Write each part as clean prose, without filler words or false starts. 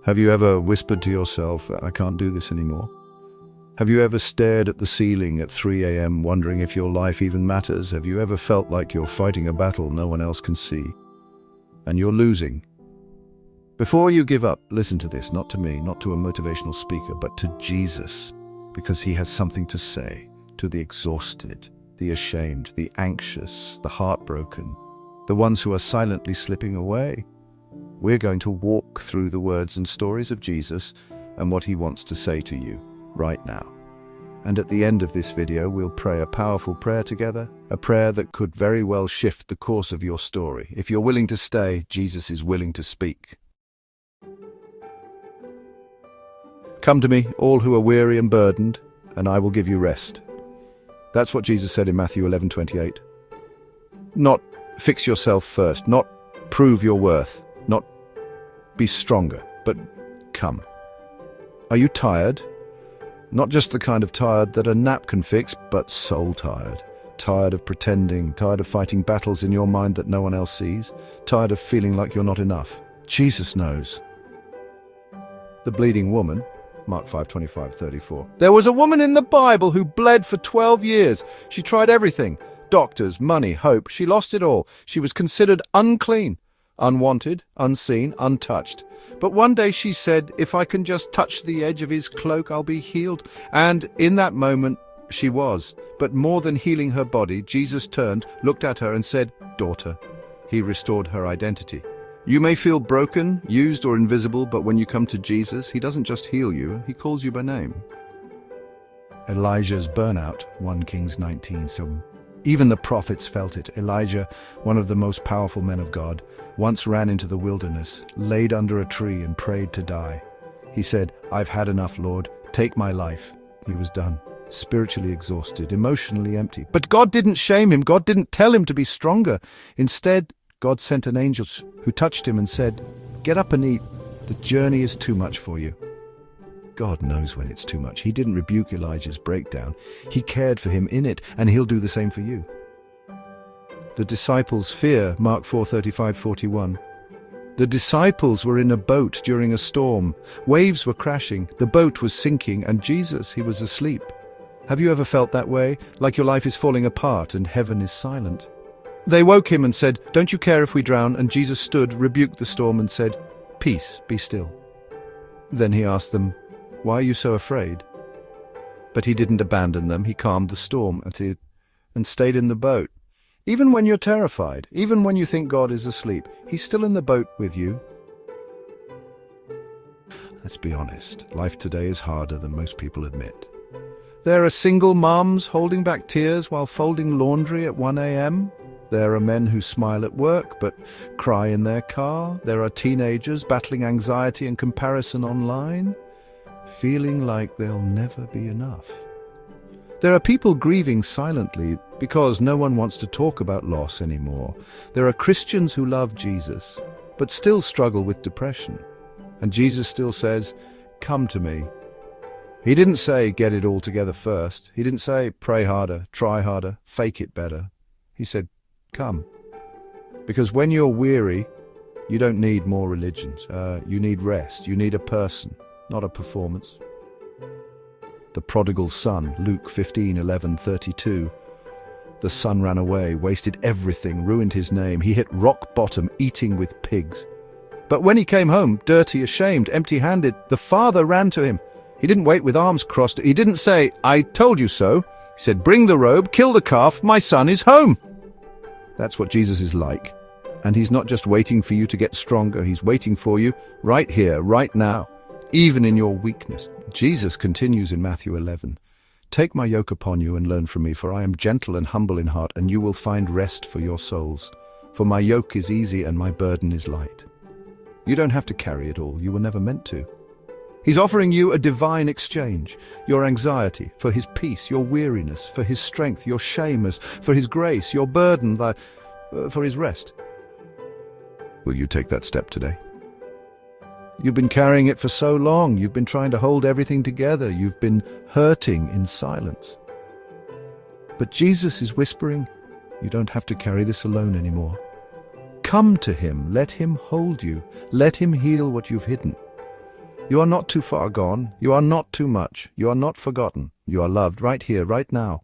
Have you ever whispered to yourself, I can't do this anymore? Have you ever stared at the ceiling at 3 a.m. wondering if your life even matters? Have you ever felt like you're fighting a battle no one else can see? And you're losing? Before you give up, listen to this, not to me, not to a motivational speaker, but to Jesus, because he has something to say to the exhausted, the ashamed, the anxious, the heartbroken, the ones who are silently slipping away. We're going to walk through the words and stories of Jesus and what he wants to say to you right now. And at the end of this video, we'll pray a powerful prayer together, a prayer that could very well shift the course of your story. If you're willing to stay, Jesus is willing to speak. Come to me, all who are weary and burdened, and I will give you rest. That's what Jesus said in Matthew 11:28. Not fix yourself first, not prove your worth, not be stronger, but come. Are you tired? Not just the kind of tired that a nap can fix, but soul tired. Tired of pretending, tired of fighting battles in your mind that no one else sees, tired of feeling like you're not enough. Jesus knows. The bleeding woman, Mark 5:25-34. There was a woman in the Bible who bled for 12 years. She tried everything. Doctors, money, hope. She lost it all. She was considered unclean, unwanted, unseen, untouched. But one day she said, if I can just touch the edge of his cloak, I'll be healed. And in that moment, she was. But more than healing her body, Jesus turned, looked at her and said, daughter. He restored her identity. You may feel broken, used or invisible, but when you come to Jesus, he doesn't just heal you, he calls you by name. Elijah's burnout, 1 Kings 19. So even the prophets felt it. Elijah, one of the most powerful men of God, once ran into the wilderness, laid under a tree and prayed to die. He said, I've had enough, Lord. Take my life. He was done. Spiritually exhausted, emotionally empty. But God didn't shame him. God didn't tell him to be stronger. Instead, God sent an angel who touched him and said, get up and eat. The journey is too much for you. God knows when it's too much. He didn't rebuke Elijah's breakdown. He cared for him in it, and he'll do the same for you. The disciples' fear, Mark 4:35-41. The disciples were in a boat during a storm. Waves were crashing. The boat was sinking, and Jesus, he was asleep. Have you ever felt that way? Like your life is falling apart and heaven is silent? They woke him and said, don't you care if we drown? And Jesus stood, rebuked the storm and said, peace, be still. Then he asked them, why are you so afraid? But he didn't abandon them. He calmed the storm and stayed in the boat. Even when you're terrified, even when you think God is asleep, he's still in the boat with you. Let's be honest, life today is harder than most people admit. There are single moms holding back tears while folding laundry at 1 a.m. There are men who smile at work but cry in their car. There are teenagers battling anxiety and comparison online, feeling like they'll never be enough. There are people grieving silently because no one wants to talk about loss anymore. There are Christians who love Jesus but still struggle with depression. And Jesus still says, come to me. He didn't say get it all together first. He didn't say pray harder, try harder, fake it better. He said, come. Because when you're weary, you don't need more religions. You need rest. You need a person, not a performance. The prodigal son, Luke 15:11-32. The son ran away, wasted everything, ruined his name. He hit rock bottom, eating with pigs. But when he came home, dirty, ashamed, empty-handed, the father ran to him. He didn't wait with arms crossed. He didn't say, I told you so. He said, bring the robe, kill the calf, my son is home. That's what Jesus is like. And he's not just waiting for you to get stronger. He's waiting for you right here, right now, even in your weakness. Jesus continues in Matthew 11. Take my yoke upon you and learn from me, for I am gentle and humble in heart, and you will find rest for your souls. For my yoke is easy and my burden is light. You don't have to carry it all. You were never meant to. He's offering you a divine exchange. Your anxiety for his peace, your weariness for his strength, your shame for his grace, your burden for his rest. Will you take that step today? You've been carrying it for so long. You've been trying to hold everything together. You've been hurting in silence. But Jesus is whispering, you don't have to carry this alone anymore. Come to him. Let him hold you. Let him heal what you've hidden. You are not too far gone. You are not too much. You are not forgotten. You are loved right here, right now.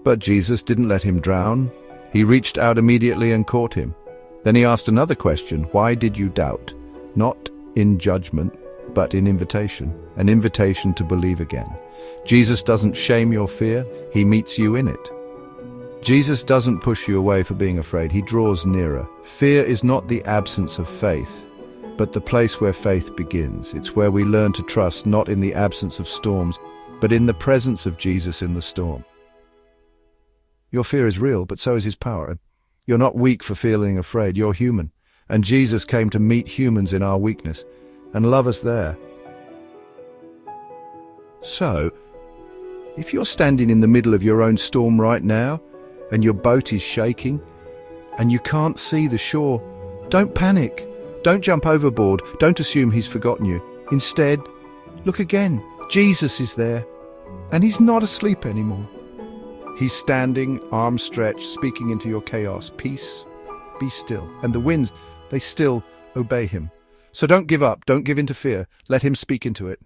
But Jesus didn't let him drown. He reached out immediately and caught him. Then he asked another question: why did you doubt? Not in judgment, but in invitation. An invitation to believe again. Jesus doesn't shame your fear, he meets you in it. Jesus doesn't push you away for being afraid, he draws nearer. Fear is not the absence of faith, but the place where faith begins. It's where we learn to trust, not in the absence of storms, but in the presence of Jesus in the storm. Your fear is real, but so is his power. You're not weak for feeling afraid, you're human. And Jesus came to meet humans in our weakness and love us there. So, if you're standing in the middle of your own storm right now, and your boat is shaking, and you can't see the shore, don't panic. Don't jump overboard. Don't assume he's forgotten you. Instead, look again. Jesus is there, and he's not asleep anymore. He's standing, arms stretched, speaking into your chaos. Peace, be still. And the winds, they still obey him. So don't give up, don't give in to fear. Let him speak into it.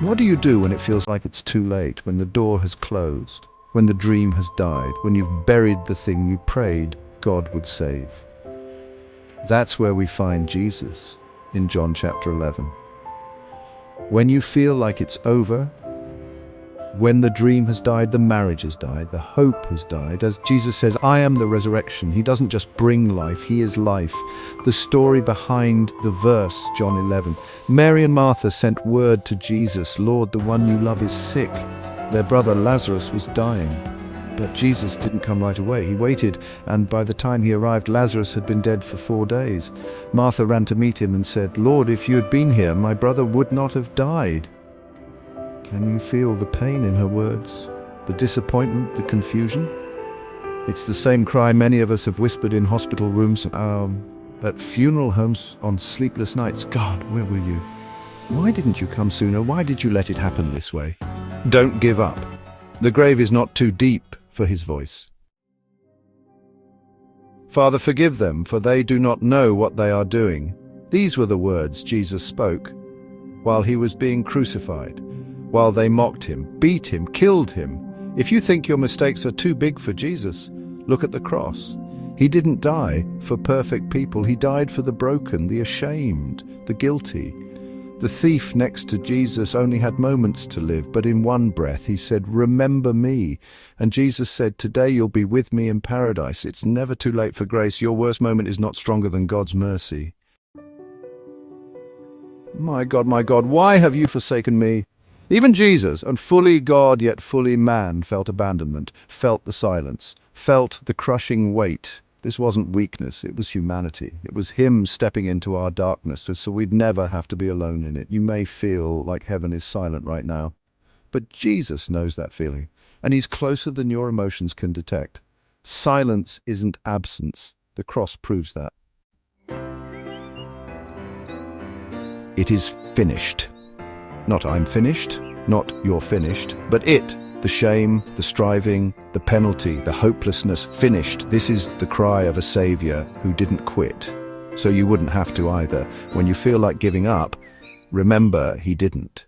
What do you do when it feels like it's too late, when the door has closed, when the dream has died, when you've buried the thing you prayed God would save? That's where we find Jesus in John chapter 11. When you feel like it's over, when the dream has died, the marriage has died, the hope has died. As Jesus says, I am the resurrection. He doesn't just bring life, he is life. The story behind the verse, John 11. Mary and Martha sent word to Jesus, Lord, the one you love is sick. Their brother Lazarus was dying. But Jesus didn't come right away. He waited, and by the time he arrived, Lazarus had been dead for 4 days. Martha ran to meet him and said, Lord, if you had been here, my brother would not have died. Can you feel the pain in her words? The disappointment, the confusion? It's the same cry many of us have whispered in hospital rooms, at funeral homes, on sleepless nights. God, where were you? Why didn't you come sooner? Why did you let it happen this way? Don't give up. The grave is not too deep for his voice. Father, forgive them, for they do not know what they are doing. These were the words Jesus spoke while he was being crucified, while they mocked him, beat him, killed him. If you think your mistakes are too big for Jesus, look at the cross. He didn't die for perfect people. He died for the broken, the ashamed, the guilty. The thief next to Jesus only had moments to live, but in one breath he said, remember me. And Jesus said, today you'll be with me in paradise. It's never too late for grace. Your worst moment is not stronger than God's mercy. My God, why have you forsaken me? Even Jesus, and fully God yet fully man, felt abandonment, felt the silence, felt the crushing weight. This wasn't weakness, it was humanity. It was him stepping into our darkness so we'd never have to be alone in it. You may feel like heaven is silent right now, but Jesus knows that feeling, and he's closer than your emotions can detect. Silence isn't absence. The cross proves that. It is finished. Not I'm finished, not you're finished, but it, the shame, the striving, the penalty, the hopelessness, finished. This is the cry of a Savior who didn't quit. So you wouldn't have to either. When you feel like giving up, remember he didn't.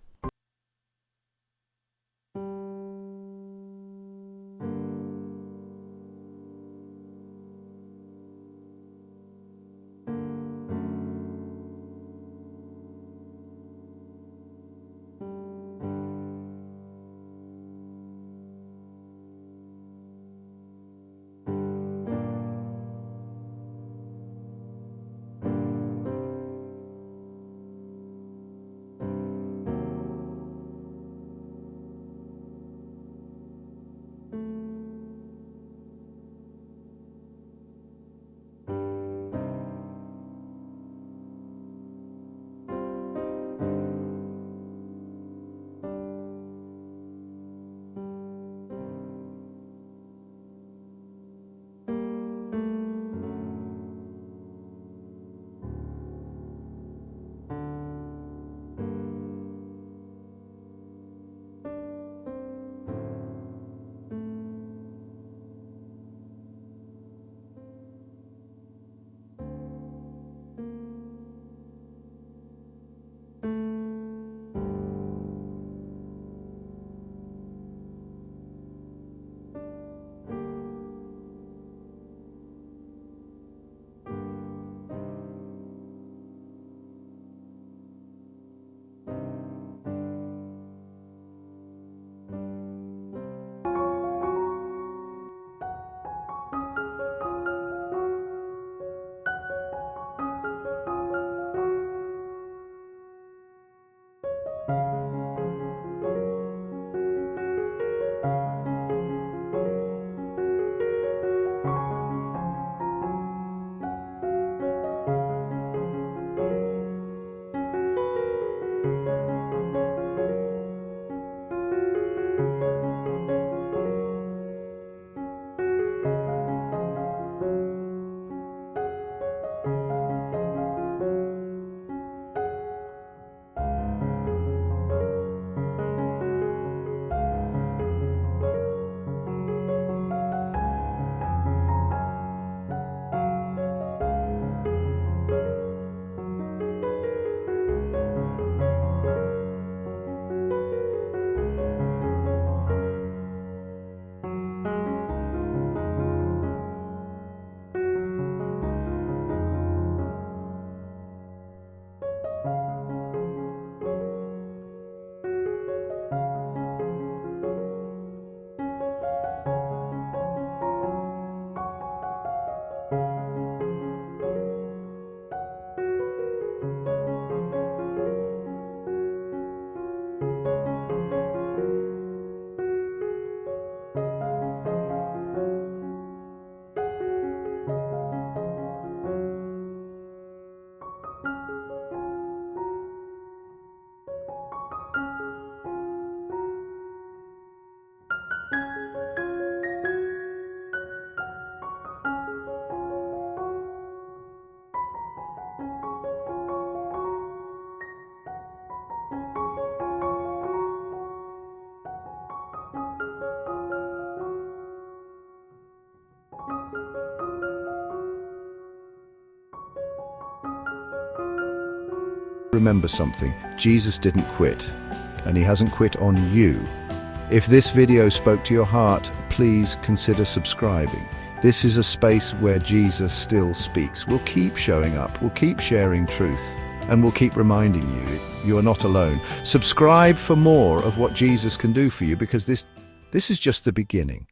remember something. Jesus didn't quit, and he hasn't quit on you. If this video spoke to your heart, please consider subscribing. This is a space where Jesus still speaks. We'll keep showing up, we'll keep sharing truth, and we'll keep reminding you, you are not alone. Subscribe for more of what Jesus can do for you, because this is just the beginning.